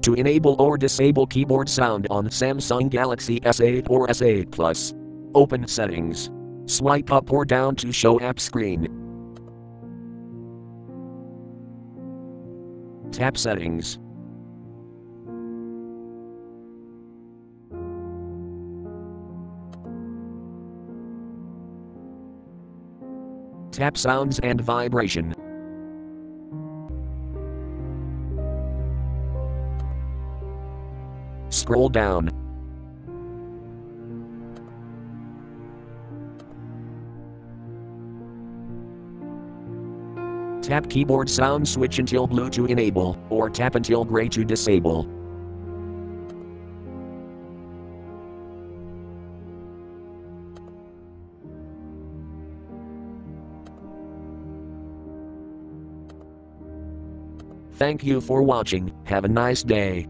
To enable or disable keyboard sound on Samsung Galaxy S8 or S8 Plus, open Settings. Swipe up or down to show app screen. Tap Settings. Tap Sounds and Vibration. Scroll down. Tap Keyboard Sound switch until blue to enable, or tap until gray to disable. Thank you for watching. Have a nice day.